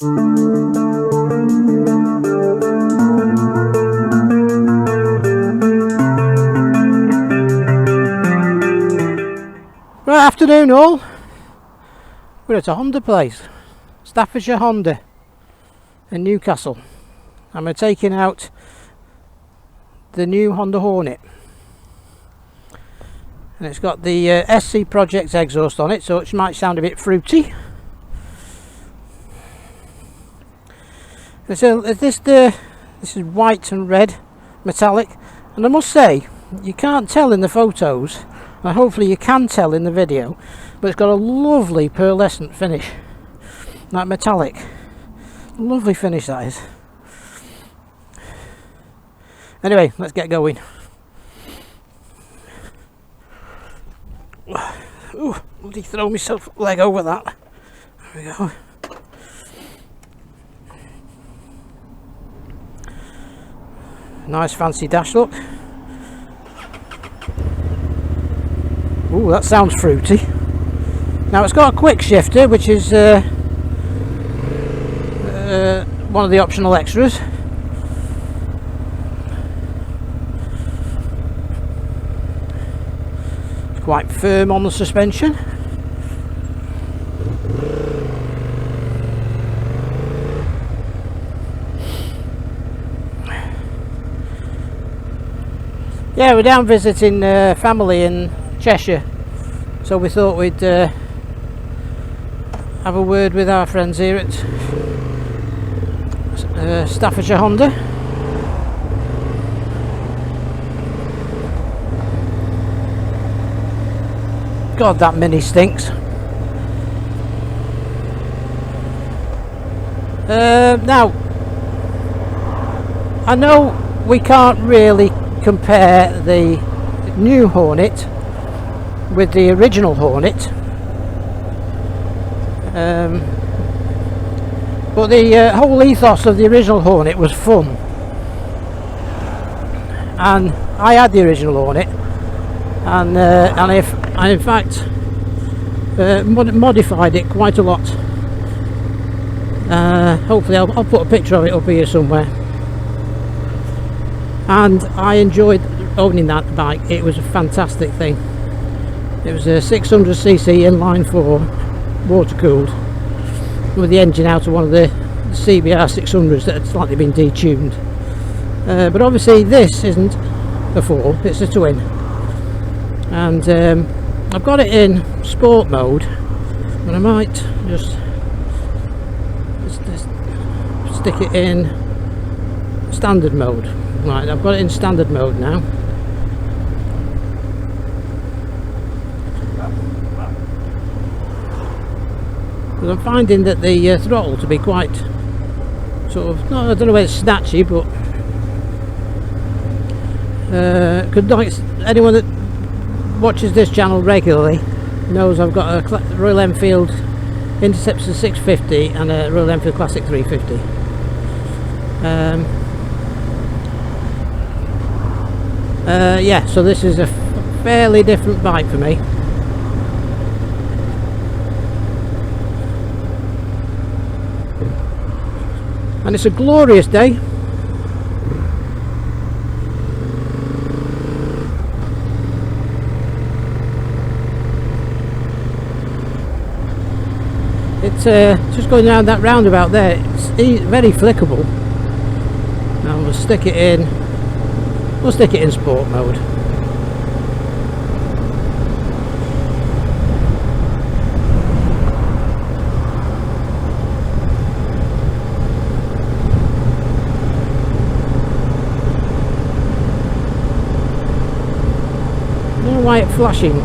Good afternoon all. We're at a Honda place, Staffordshire Honda in Newcastle, and we're taking out the new Honda Hornet, and it's got the SC Project exhaust on it, so it might sound a bit fruity. This is white and red metallic, and I must say you can't tell in the photos, and hopefully you can tell in the video, but it's got a lovely pearlescent finish, that metallic, lovely finish that is. Anyway, let's get going. Ooh, bloody throw myself leg over that. There we go. Nice fancy dash look. Ooh, that sounds fruity. Now it's got a quick shifter, which is one of the optional extras. It's quite firm on the suspension. Yeah, we're down visiting family in Cheshire, so we thought we'd have a word with our friends here at Staffordshire Honda. God, that Mini stinks. Now, I know we can't really compare the new Hornet with the original Hornet, but the whole ethos of the original Hornet was fun, and I had the original Hornet, and I in fact modified it quite a lot. Hopefully I'll put a picture of it up here somewhere. And I enjoyed owning that bike. It was a fantastic thing. It was a 600cc inline 4, water cooled, with the engine out of one of the CBR600s that had slightly been detuned. But obviously this isn't a 4, it's a twin. And I've got it in sport mode, and I might just stick it in standard mode. Right, I've got it in standard mode now. But I'm finding that the throttle to be quite sort of, no, I don't know whether it's snatchy, but like anyone that watches this channel regularly knows I've got a Royal Enfield Interceptor 650 and a Royal Enfield Classic 350. Yeah, so this is a fairly different bike for me. And it's a glorious day. It's just going down that roundabout there. It's very flickable. Now we'll stick it in. We'll stick it in sport mode. I don't know why it's flashing.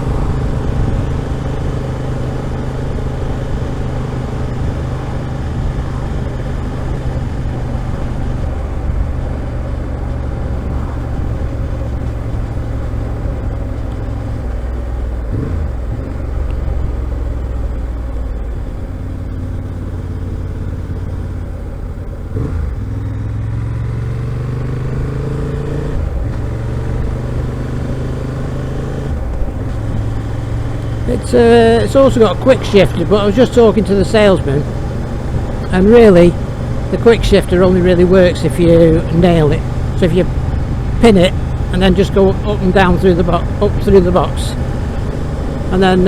It's also got a quick shifter, but I was just talking to the salesman, and really the quick shifter only really works if you nail it. So if you pin it and then just go up and down through the box, and then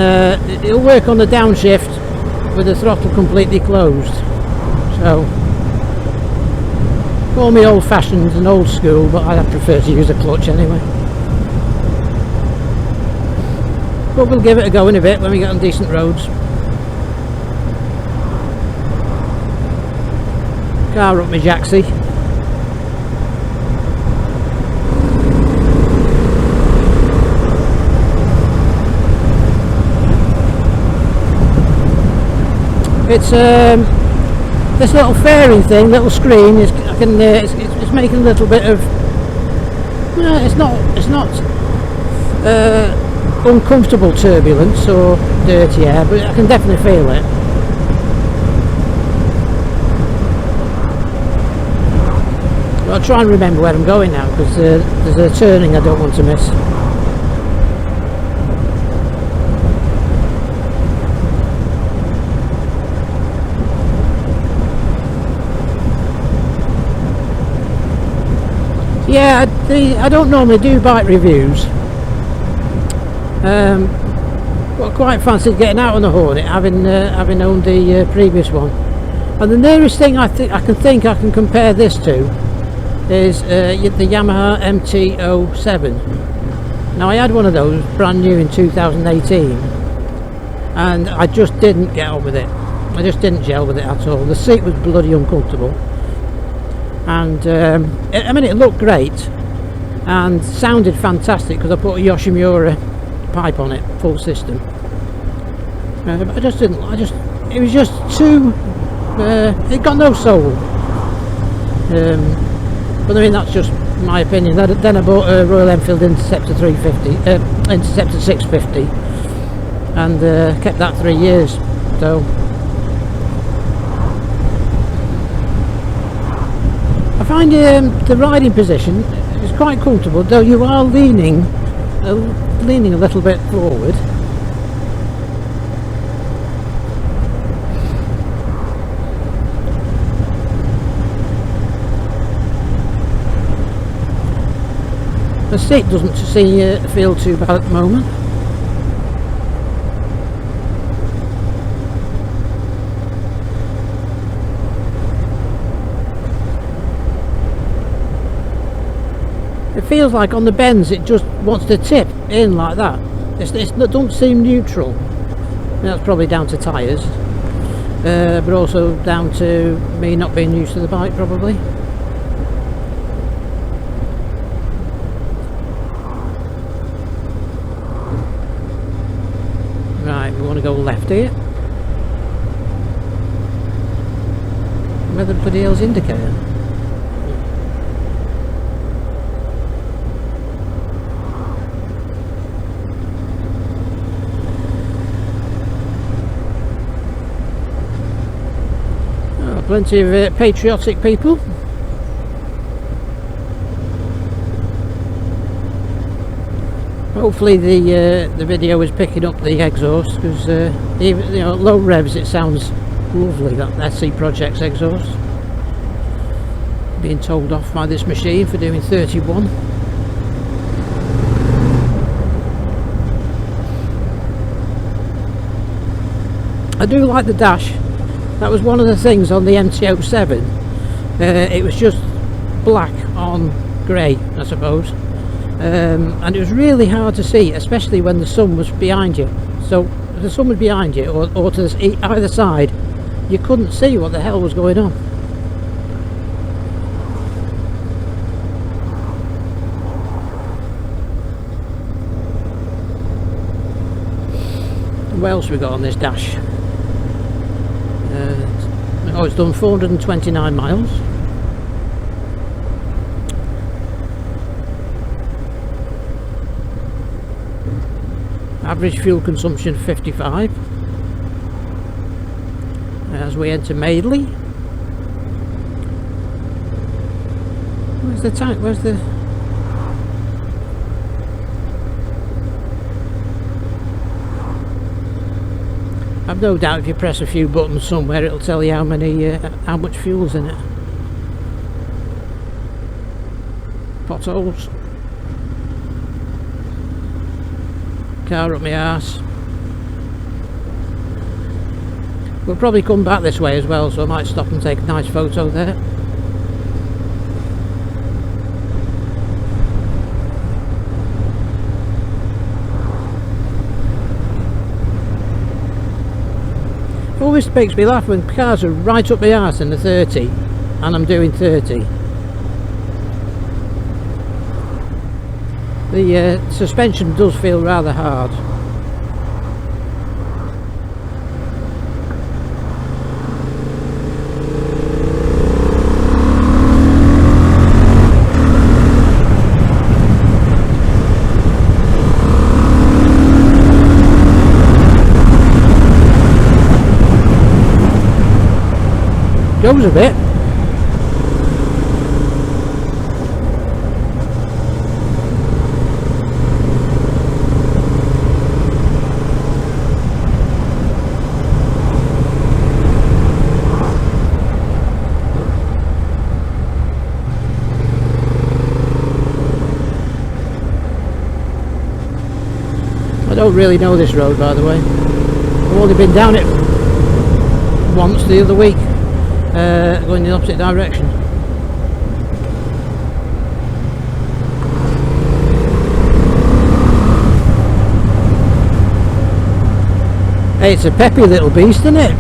it'll work on the downshift with the throttle completely closed. So call me old fashioned and old school, but I prefer to use a clutch anyway. But we'll give it a go in a bit when we get on decent roads. Car up my jacksie. It's this little fairing thing, little screen is it's making a little bit of it's not uncomfortable turbulence or dirty air, but I can definitely feel it. But I'll try and remember where I'm going now, because there's a turning I don't want to miss. Yeah, I don't normally do bike reviews. Well, quite fancied getting out on the Hornet, having owned the previous one. And the nearest thing I can compare this to is the Yamaha MT-07. Now I had one of those brand new in 2018, and I just didn't get on with it. I just didn't gel with it at all. The seat was bloody uncomfortable. And I mean, it looked great and sounded fantastic because I put a Yoshimura pipe on it, full system. But I just didn't. It was just too. It got no soul. But I mean, that's just my opinion. Then I bought a Royal Enfield Interceptor 350, Interceptor 650, and kept that 3 years. So. I find the riding position is quite comfortable, though you are leaning a little bit forward. The seat doesn't feel too bad at the moment. It feels like on the bends it just wants to tip in like that. It doesn't seem neutral. I mean, that's probably down to tyres, but also down to me not being used to the bike probably. Right, we want to go left here. Where the bloody hell's indicator? Plenty of patriotic people. Hopefully the video is picking up the exhaust, because even at low revs it sounds lovely, that SC Projects exhaust. Being told off by this machine for doing 31. I do like the dash. That was one of the things on the MT-07. It was just black on grey, I suppose, and it was really hard to see, especially when the sun was behind you. So if the sun was behind you, or to either side, you couldn't see what the hell was going on. What else we got on this dash? Oh, it's done 429 miles. Average fuel consumption 55. As we enter Madeley. Where's the tank? Where's the... I've no doubt if you press a few buttons somewhere it'll tell you how much fuel's in it. Potholes. Car up my arse. We'll probably come back this way as well, so I might stop and take a nice photo there. It always makes me laugh when cars are right up my arse in the 30 and I'm doing 30. The suspension does feel rather hard. Goes a bit. I don't really know this road, by the way. I've only been down it once the other week. Going in the opposite direction. Hey, it's a peppy little beast, isn't it?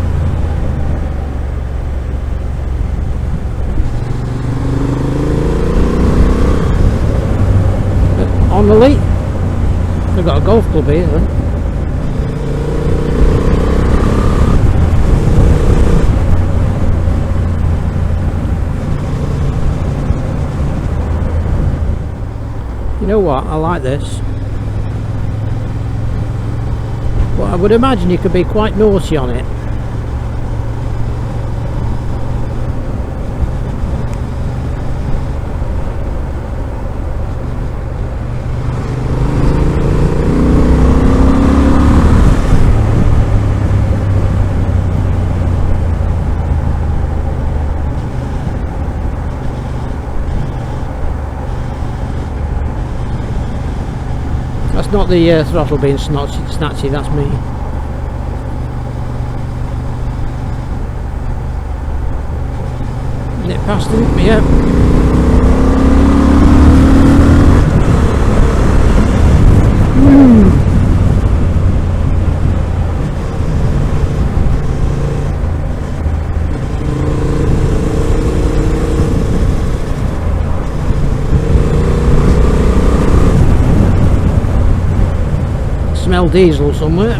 On the lead. They've got a golf club here then. You know what, I like this. Well, I would imagine you could be quite naughty on it. That's not the throttle being snatchy, that's me. Nip past him, yeah. Smell diesel somewhere.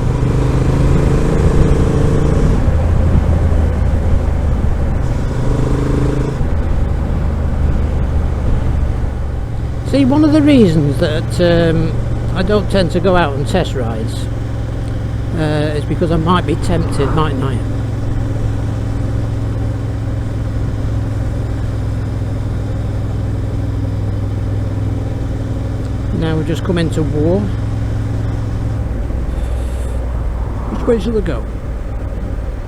See, one of the reasons that I don't tend to go out on test rides is because I might be tempted, mightn't I? Now we've just come into Woore. Which way shall I go?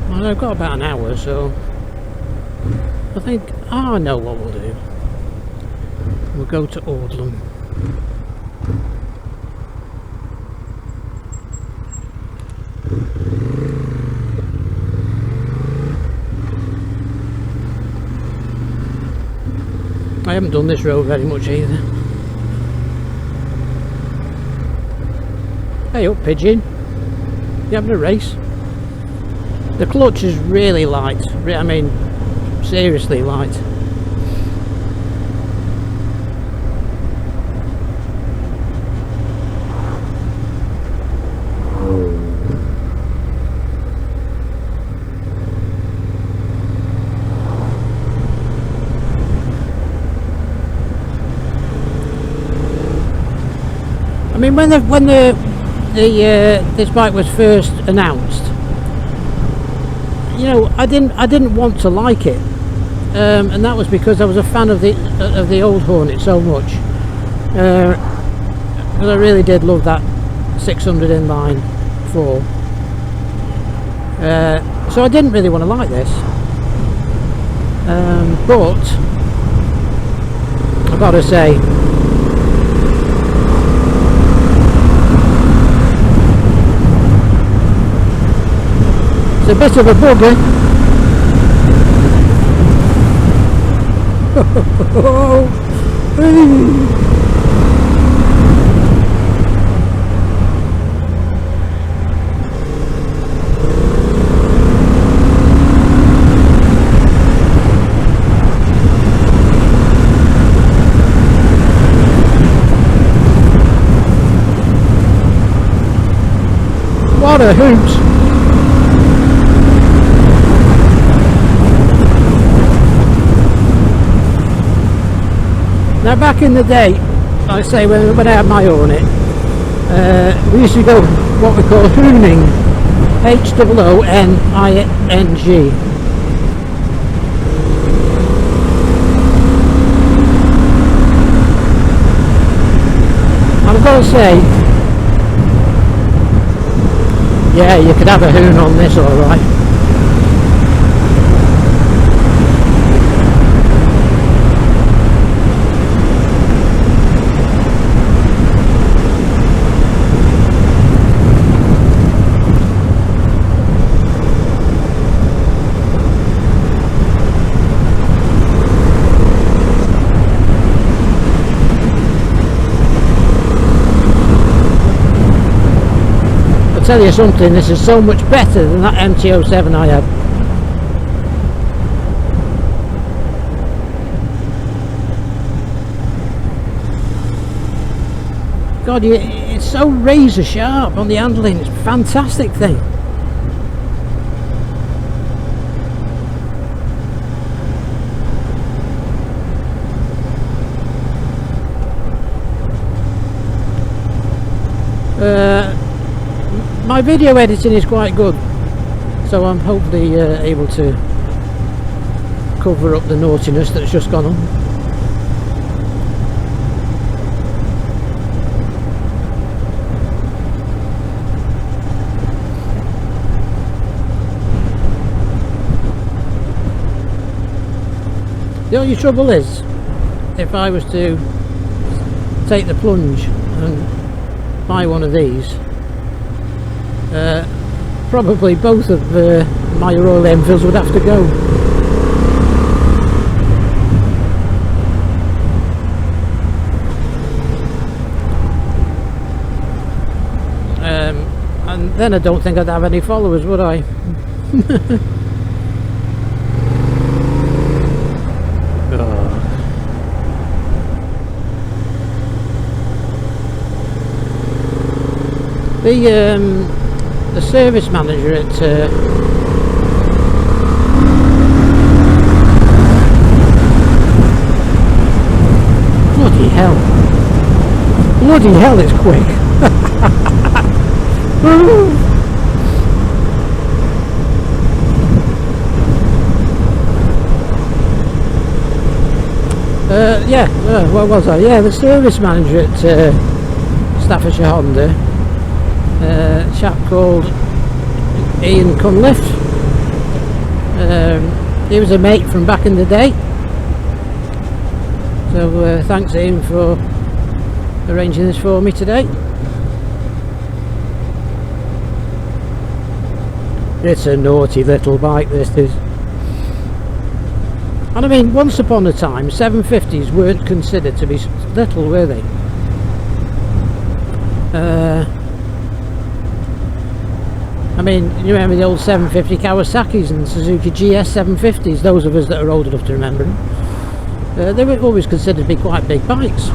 Well, I've got about an hour, so I think I know what we'll do. We'll go to Audlem. I haven't done this road very much either. Hey up, pigeon. You having a race? The clutch is really light. I mean, seriously light. I mean, when this bike was first announced, you know, I didn't want to like it, and that was because I was a fan of the old Hornet so much, because I really did love that 600 inline 4. So I didn't really want to like this, but I've got to say, it's a bit of a bugger. What a hoot! Now back in the day, like I say, when I had my Hornet, we used to go what we call hooning, H-O-O-N-I-N-G. I've got to say, yeah, you could have a hoon on this, alright. Tell you something, this is so much better than that MT-07 I had. God, it's so razor sharp on the handling, it's a fantastic thing. My video editing is quite good, so I'm hopefully able to cover up the naughtiness that's just gone on. The only trouble is, if I was to take the plunge and buy one of these, probably both of my oil Enfields would have to go. And then I don't think I'd have any followers, would I? The service manager at bloody hell, it's quick. Yeah, what was I? Yeah, the service manager at Staffordshire Honda, a chap called Ian Cunliffe. He was a mate from back in the day, so thanks Ian for arranging this for me today. It's a naughty little bike, this is. And I mean, once upon a time 750s weren't considered to be little, were they? I mean, you remember the old 750 Kawasaki's and Suzuki GS 750s, those of us that are old enough to remember them. They were always considered to be quite big bikes.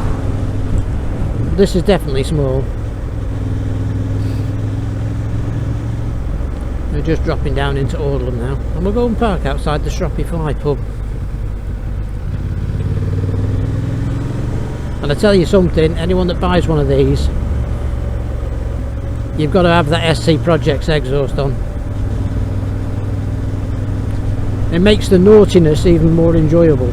This is definitely small. We're just dropping down into Audlem now, and we'll go and park outside the Stroppy Fly pub. And I tell you something, anyone that buys one of these, you've got to have that SC Projects exhaust on. It makes the naughtiness even more enjoyable.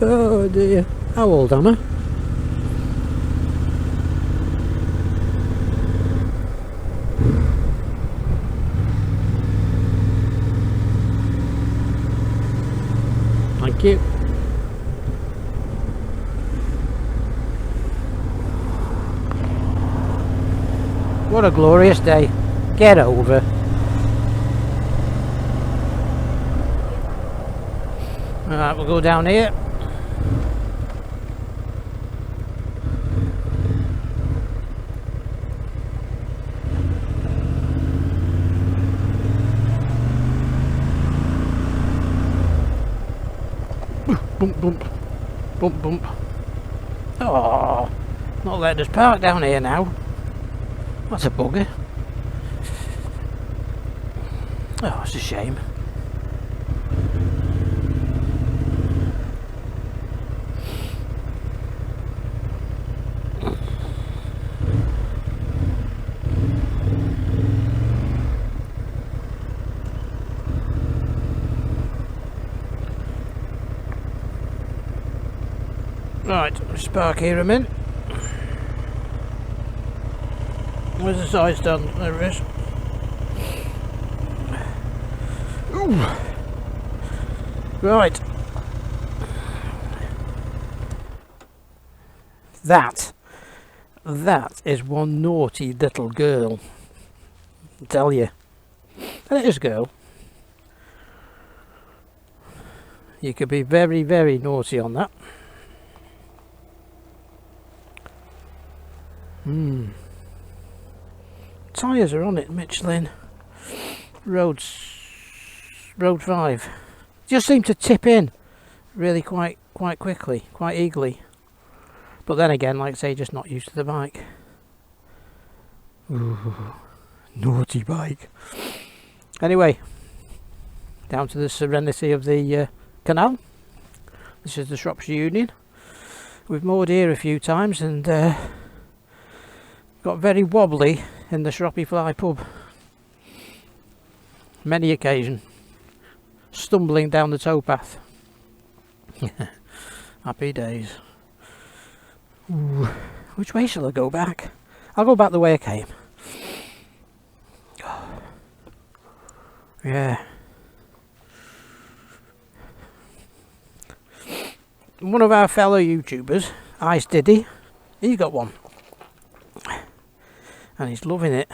Oh dear. How old am I? Thank you. What a glorious day. Get over. Alright, we'll go down here. Bump, bump, bump, bump. Oh, not letting us park down here now. That's a bugger. Oh, it's a shame. Right, let's park here a minute. Where's the side stand? There it is. Ooh. Right. That is one naughty little girl. I tell you. And it is a girl. You could be very, very naughty on that. Tyres are on it, Michelin. Road 5. Just seem to tip in really quite quickly, quite eagerly. But then again, like I say, just not used to the bike. Ooh, naughty bike. Anyway, down to the serenity of the canal. This is the Shropshire Union. We've moored here a few times and got very wobbly in the Shroppy Fly pub. Many occasion. Stumbling down the towpath. Happy days. Ooh, which way shall I go back? I'll go back the way I came. Yeah. One of our fellow YouTubers, Ice Diddy, he's got one. And he's loving it.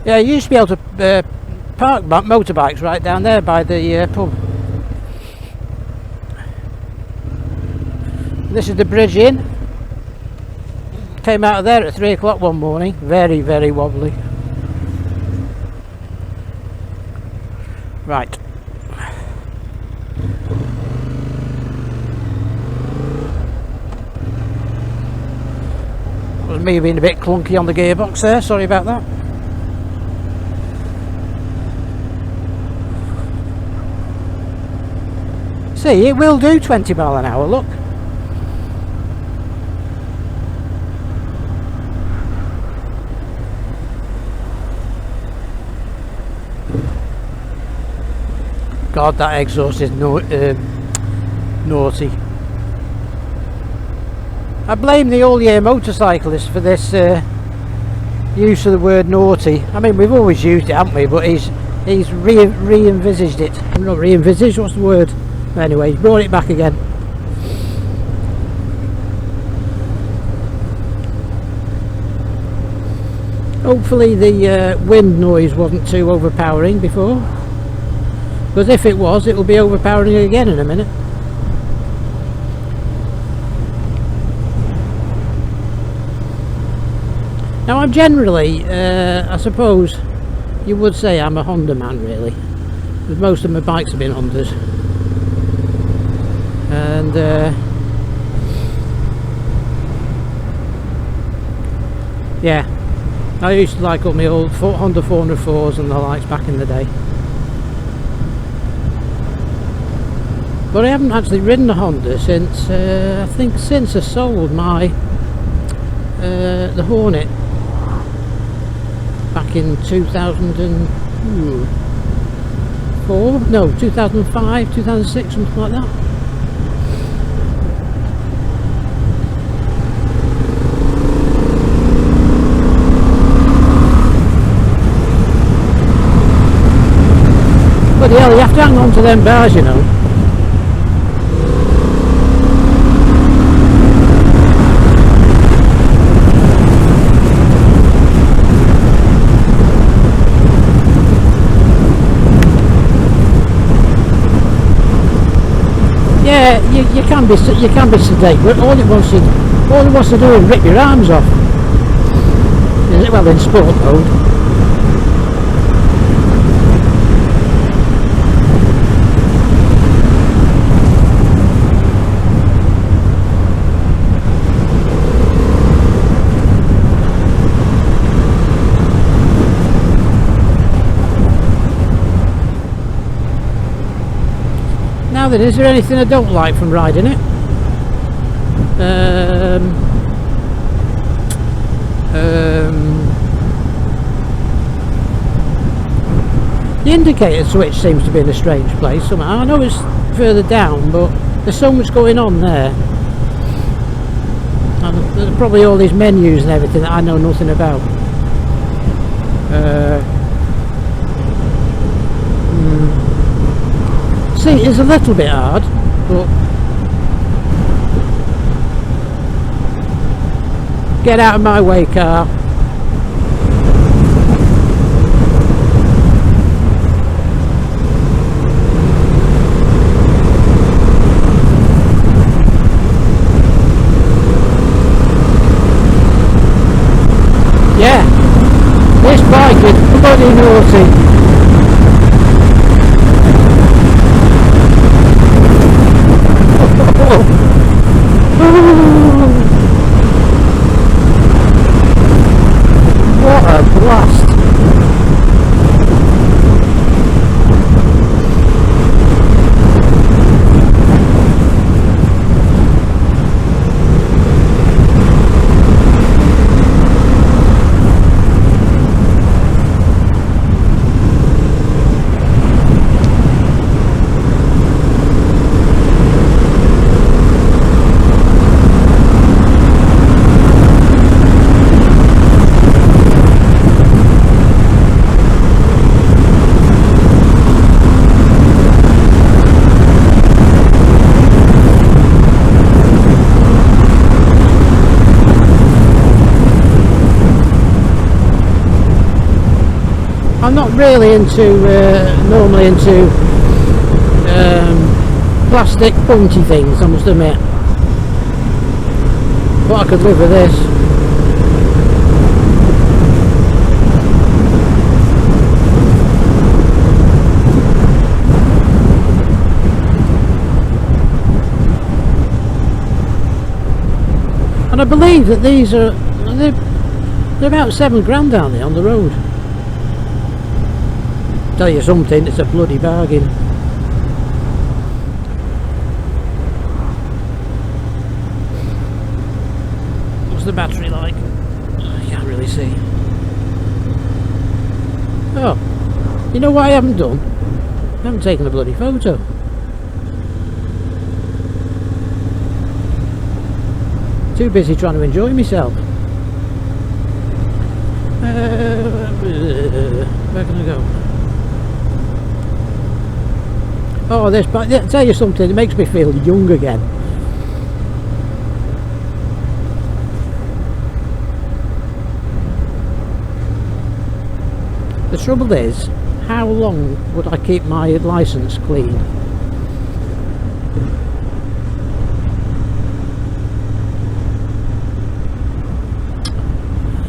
Yeah, you used to be able to park motorbikes right down there by the pub. This is the bridge in. Came out of there at 3 o'clock one morning. Very, very wobbly. Right. Was me being a bit clunky on the gearbox there, sorry about that. See, it will do 20 mile an hour, look. God, that exhaust is naughty. I blame the all-year motorcyclist for this use of the word naughty. I mean, we've always used it, haven't we? But he's re-envisaged it. Not re-envisaged, what's the word? Anyway, he's brought it back again. Hopefully the wind noise wasn't too overpowering before. Because if it was, it will be overpowering again in a minute. Now I'm generally, I suppose you would say I'm a Honda man really. Because most of my bikes have been Hondas. And yeah, I used to like all my old Honda 404s and the likes back in the day. But I haven't actually ridden a Honda since, I think since I sold my the Hornet back in 2004, no, 2005, 2006, something like that. Bloody hell, you have to hang on to them bars, you know. Yeah, you can be sedate, but all it wants to do is rip your arms off. Well, in sport mode. Now then, is there anything I don't like from riding it? The indicator switch seems to be in a strange place somehow. I know it's further down, but there's so much going on there. And there's probably all these menus and everything that I know nothing about. See, it's a little bit hard, but get out of my way, car. Yeah, this bike is bloody naughty. What a blast! I'm not really normally into plastic pointy things, I must admit, but I could live with this. And I believe that these are, they're about £7 down there on the road. Tell you something, it's a bloody bargain. What's the battery like? I can't really see. Oh, you know what I haven't done? I haven't taken a bloody photo. Too busy trying to enjoy myself. Where can I go? Oh, this, but I'll tell you something, it makes me feel young again. The trouble is, how long would I keep my licence clean?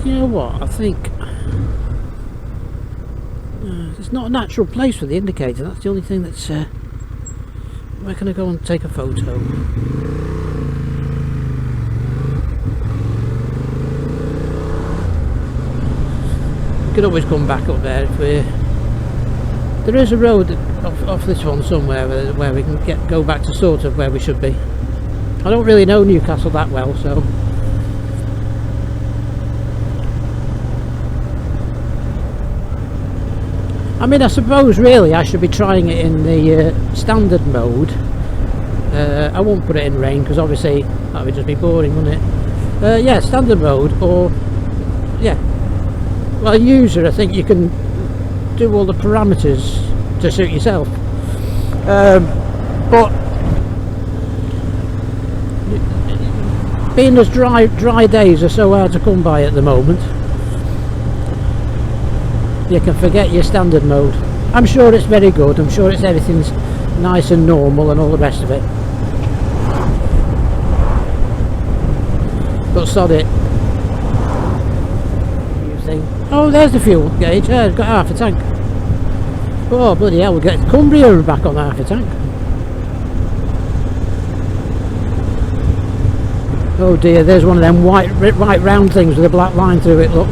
You know what, I think it's not a natural place for the indicator. That's the only thing that's where can I go and take a photo? We could always come back up there if we... There is a road off this one somewhere where we can go back to sort of where we should be. I don't really know Newcastle that well, so I mean, I suppose really I should be trying it in the standard mode. I won't put it in rain because obviously that would just be boring, wouldn't it? Yeah, standard mode, or yeah. Well, user, I think you can do all the parameters to suit yourself. But being as dry days are so hard to come by at the moment, you can forget your standard mode. I'm sure it's very good. I'm sure it's everything's nice and normal and all the rest of it. But sod it. Oh, there's the fuel gauge. Yeah, it's got half a tank. Oh, bloody hell, we'll get Cumbria back on half a tank. Oh dear, there's one of them white round things with a black line through it, look.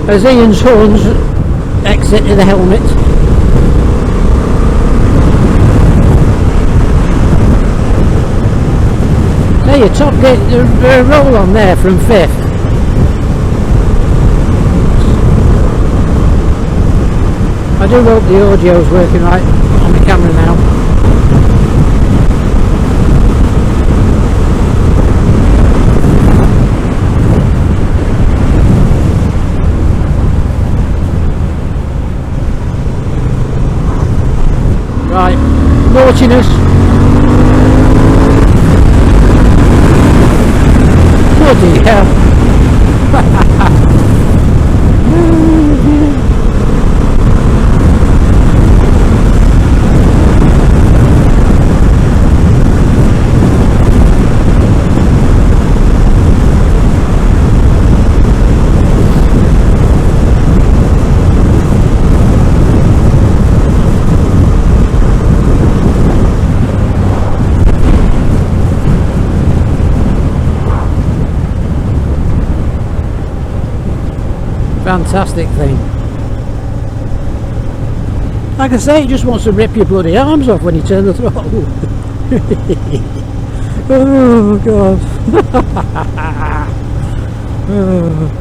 As Ian's horns exit in the helmet. There you top gate, roll on there from 5th. I do hope the audio's working right on the camera now. Right, naughtiness. Bloody hell. Fantastic thing. Like I say, it just wants to rip your bloody arms off when you turn the throttle. Oh god. Oh.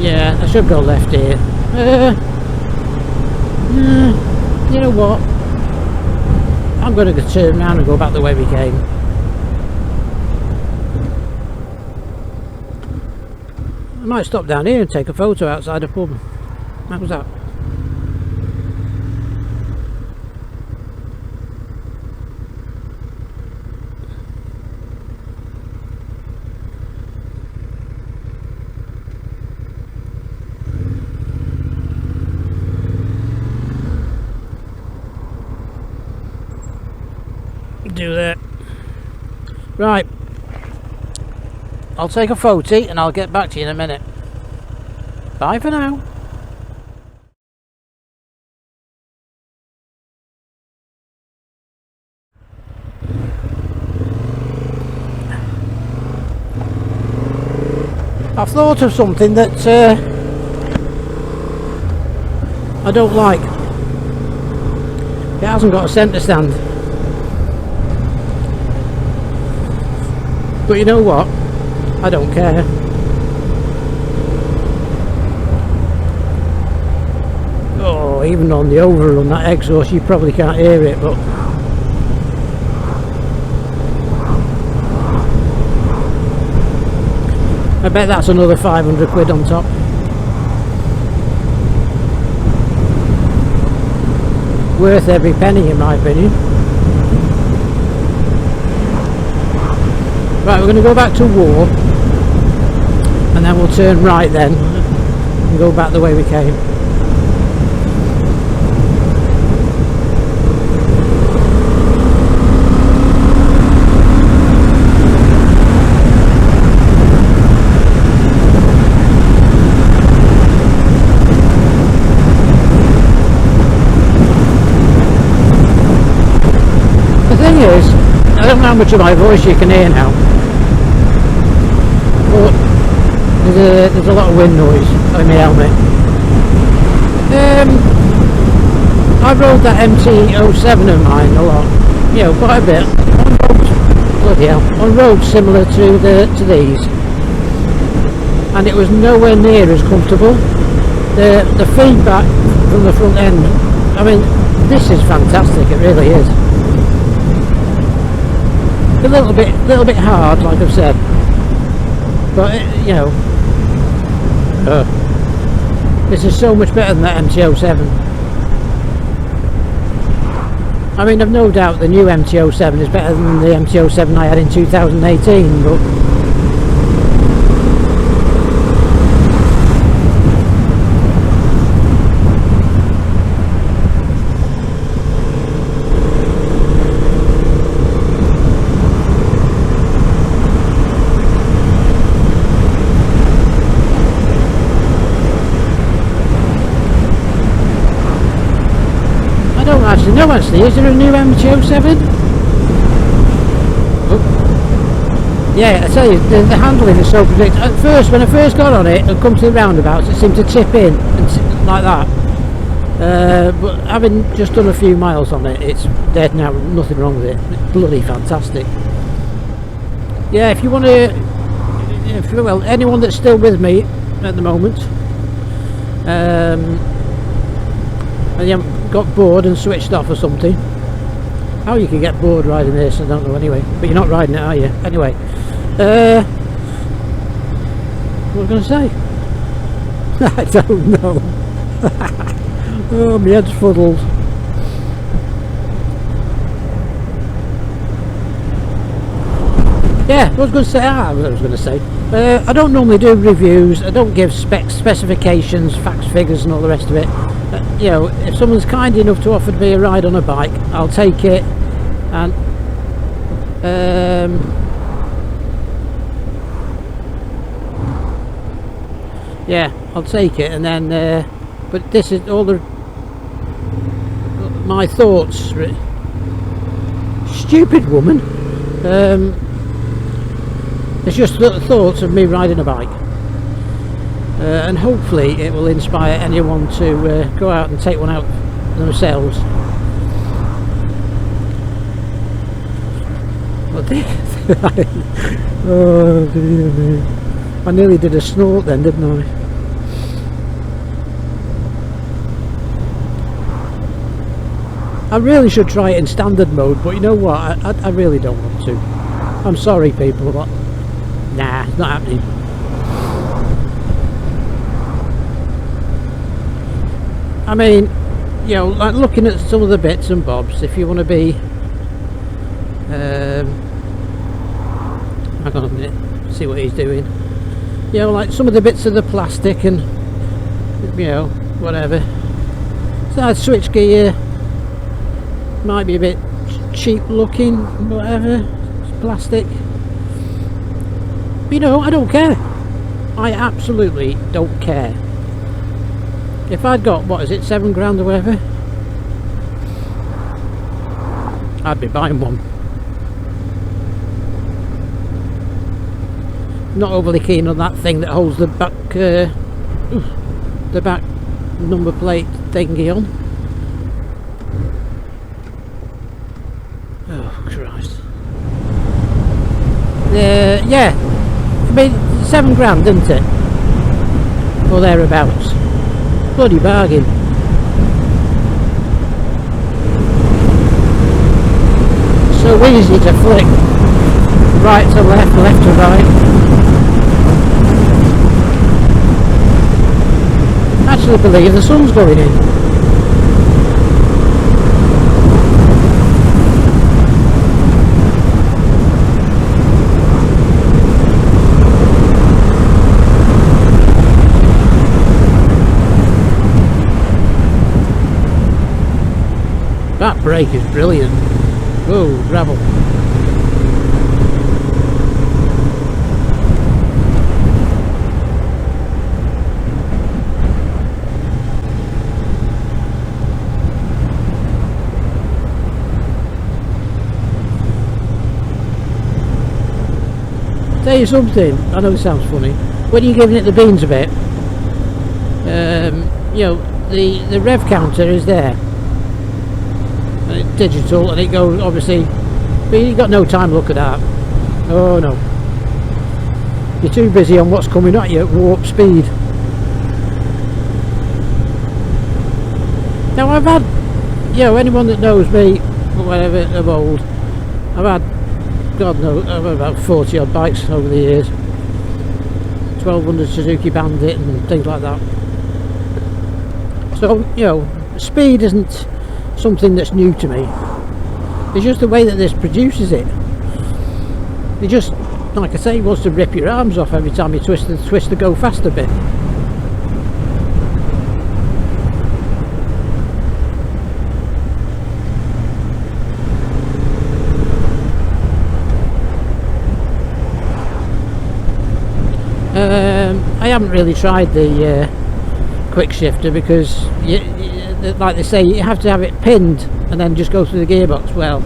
Yeah, I should go left here. You know what? I'm going to turn around and go back the way we came. I might stop down here and take a photo outside the pub. How was that? Do that. Right. I'll take a photo and I'll get back to you in a minute. Bye for now. I've thought of something that I don't like. It hasn't got a centre stand. But you know what? I don't care. Oh, even on the overrun, that exhaust, you probably can't hear it, but I bet that's another 500 quid on top. Worth every penny in my opinion. Right, we're going to go back to Woore and then we'll turn right then and go back the way we came. The thing is, I don't know how much of my voice you can hear now. But there's a lot of wind noise on my helmet. I rode that MT-07 of mine a lot, you know, quite a bit. On roads, bloody hell, on roads similar to these. and it was nowhere near as comfortable. The feedback from the front end, I mean, this is fantastic, it really is. A little bit hard, like I've said, but you know, this is so much better than that MT-07. I mean, I've no doubt the new MT-07 is better than the MT-07 I had in 2018, but no, actually, is there a new MT-07? Oh. Yeah, I tell you, the handling is so predictable. At first, when I first got on it and come to the roundabouts, it seemed to tip in and like that. But having just done a few miles on it, it's dead now. Nothing wrong with it. It's bloody fantastic. Yeah, if you want to, well, anyone that's still with me at the moment, and you haven't got bored and switched off or something. How you can get bored riding this, I don't know anyway. But you're not riding it, are you? Anyway, what was I going to say? I don't know. Oh, my head's fuddled. Yeah, I was going to say. I don't normally do reviews. I don't give specifications, facts, figures, and all the rest of it. You know, if someone's kind enough to offer me a ride on a bike, I'll take it, and yeah, I'll take it, and then but this is all my thoughts. Stupid woman. It's just little thoughts of me riding a bike. And hopefully it will inspire anyone to go out and take one out themselves. Oh dear me. I nearly did a snort then, didn't I? I really should try it in standard mode, but you know what, I really don't want to. I'm sorry people, but nah, it's not happening. I mean, you know, like looking at some of the bits and bobs, if you want to be hang on a minute, see what he's doing. You know, like some of the bits of the plastic and, you know, whatever. So that switch gear might be a bit cheap looking, whatever, it's plastic. But, you know, I don't care. I absolutely don't care. If I'd got, what is it, £7 grand or whatever, I'd be buying one. Not overly keen on that thing that holds the back number plate thingy on. Oh Christ. Yeah, I mean £7 grand, isn't it? Or thereabouts. Bloody bargain. So easy to flick right to left, left to right. I actually believe the sun's going in. That brake is brilliant. Whoa, gravel. Tell you something, I know it sounds funny, when you're giving it the beans a bit, you know, the rev counter is there. And it's digital and it goes, obviously, but you've got no time to look at that. Oh no. You're too busy on what's coming at you at warp speed. Now I've had, you know, anyone that knows me, whatever, of old, I've had, God knows, I've had about 40 odd bikes over the years. 1200 Suzuki Bandit and things like that. So, you know, speed isn't something that's new to me. It's just the way that this produces it. It just, like I say, it wants to rip your arms off every time you twist to go fast a bit. I haven't really tried the quick shifter because, like they say, you have to have it pinned and then just go through the gearbox. Well,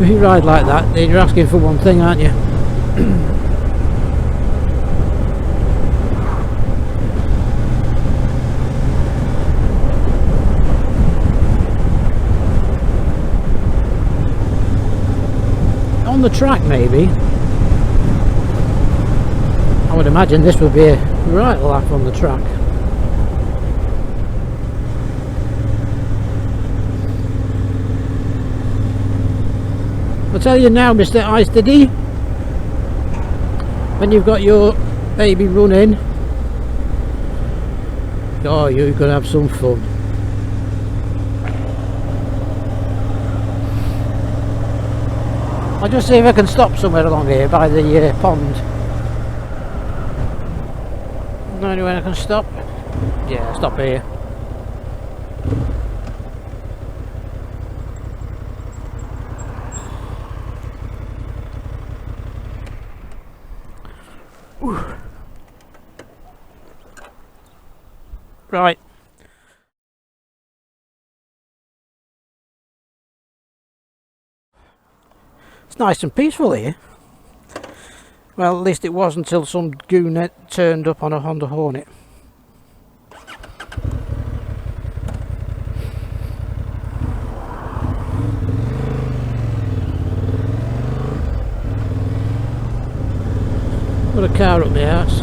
if you ride like that, then you're asking for one thing, aren't you? On the track, maybe. I would imagine this would be a right laugh on the track. I'll tell you now, Mr. Ice-Diddy, when you've got your baby running, oh, you're going to have some fun. I'll just see if I can stop somewhere along here by the pond. Know anywhere I can stop? Yeah, stop here. Whew. Right. It's nice and peaceful here. Well, at least it was until some gooner turned up on a Honda Hornet. Got a car up my arse.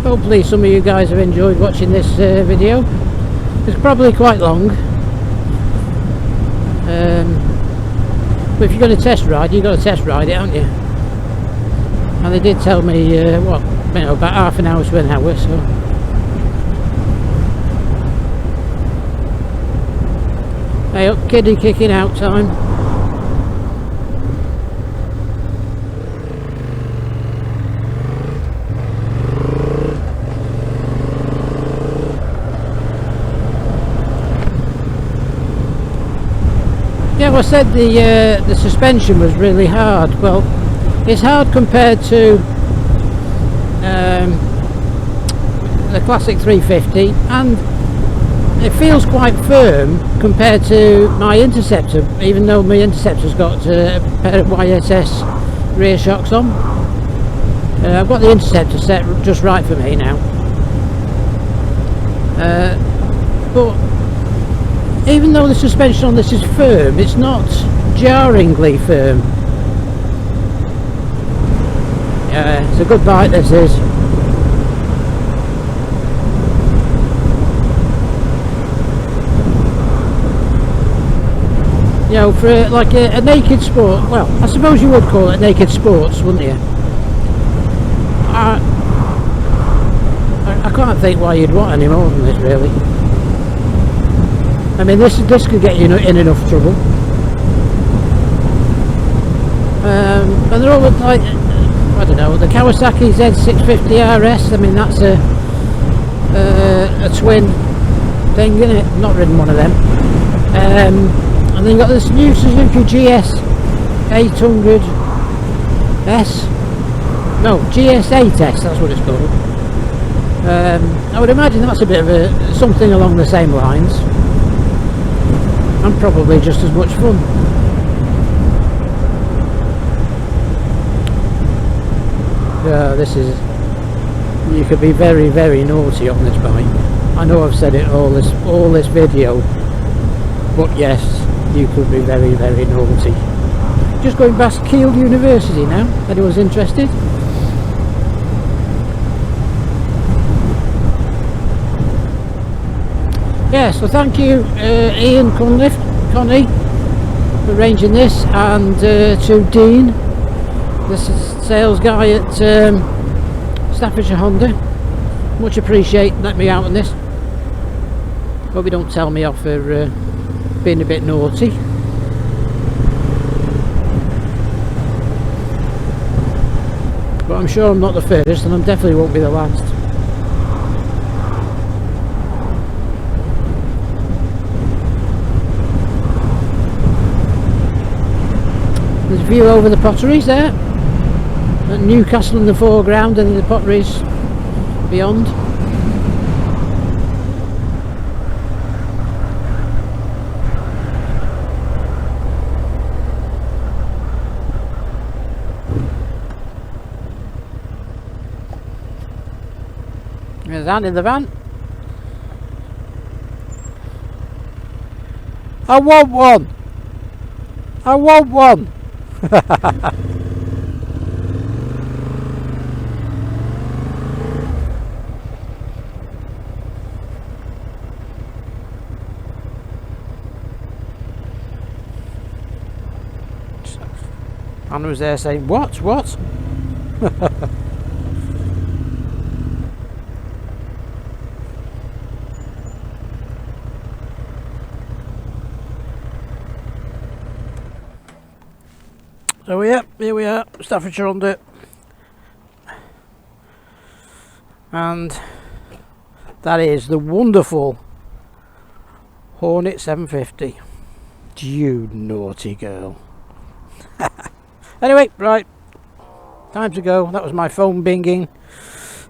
Hopefully some of you guys have enjoyed watching this video. It's probably quite long, but if you're going to test ride, you've got to test ride it, haven't you? And they did tell me what, you know, about half an hour to an hour, so hey up, kiddie kicking out time. Yeah, well, I said the suspension was really hard. Well, it's hard compared to the classic 350, and it feels quite firm compared to my Interceptor, even though my Interceptor's got a pair of YSS rear shocks on. I've got the Interceptor set just right for me now. But even though the suspension on this is firm, it's not jarringly firm. Yeah, it's a good bike, this is. You know, for like a naked sport, well, I suppose you would call it naked sports, wouldn't you? I can't think why you'd want any more than this, really. I mean, this could get you in enough trouble. And they're all like, I don't know, the Kawasaki Z650 RS. I mean, that's a twin thing, isn't it? Not ridden one of them. And then you've got this new Suzuki GS 800S. No, GS8S, that's what it's called. I would imagine that's a bit of something along the same lines. And probably just as much fun. Yeah, this is You could be very, very naughty on this bike. I know I've said it all this video, but yes, you could be very, very naughty. Just going past Kiel University now, if anyone's interested. Yeah, so thank you Ian Connie for arranging this, and to Dean, this is sales guy at Staffordshire Honda. Much appreciate letting me out on this. Hope you don't tell me off for being a bit naughty. But I'm sure I'm not the first, and I definitely won't be the last. There's a view over the potteries there, at Newcastle in the foreground and the potteries beyond. There's Anne in the van. I want one! I want one! Anna was there saying, what? So yeah, here we are, Staffordshire Honda, and that is the wonderful Hornet 750. You naughty girl. Anyway, right, time to go. That was my phone binging.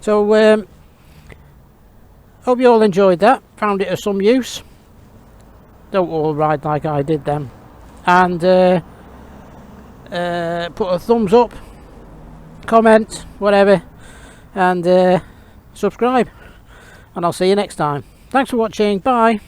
So hope you all enjoyed that, found it of some use. Don't all ride like I did then. And put a thumbs up, comment, whatever, and subscribe, and I'll see you next time. Thanks for watching. Bye.